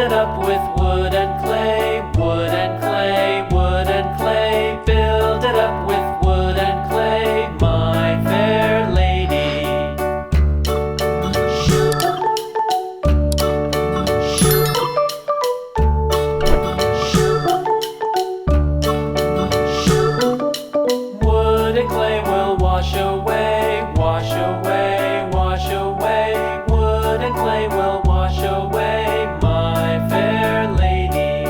it up with wood and clay, wood and clay, wood and clay. Build it up with wood and clay, my fair lady. Wood and clay will wash away, wash away, wash away. Wood and clay will wash away, my fair lady.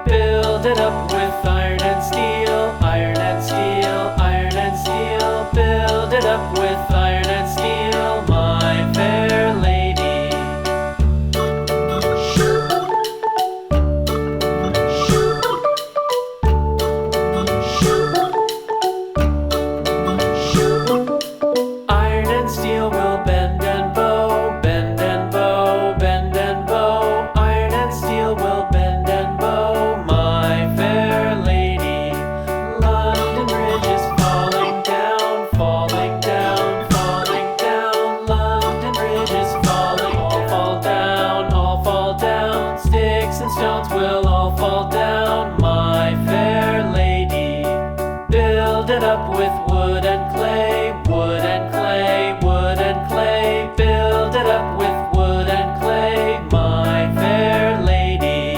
Build it up with iron and steel, iron and steel, iron and steel. Build it up with iron and steel, my fair lady. Iron and steel will bend and bow, bend and bow, bend and bow. Iron and steel will bend and bow, my fair lady. London Bridge is falling down, falling down, falling down. London Bridge is falling, all fall down, all fall down. Sticks and stones will all fall down, my fair lady. Build it up with wood and clay, wood and clay, wood and clay. Build it up with wood and clay, my fair lady.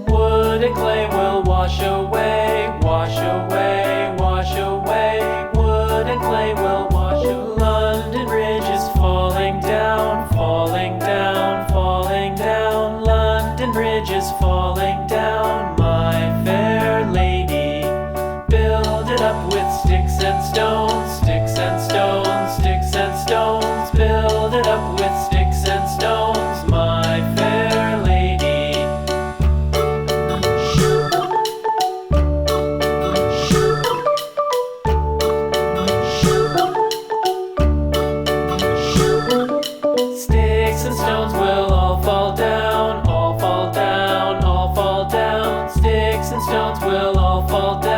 Wood and clay will wash away, wash away, wash away. Wood and clay will wash away. London Bridge is falling down, falling down, falling down. London Bridge is falling down, my fair lady. Build it up with sticks and stones, sticks and stones, sticks and stones. Build it up with sticks and stones, my fair lady. Sticks and stones will all fall down, all fall down, all fall down. Sticks and stones will all fall down.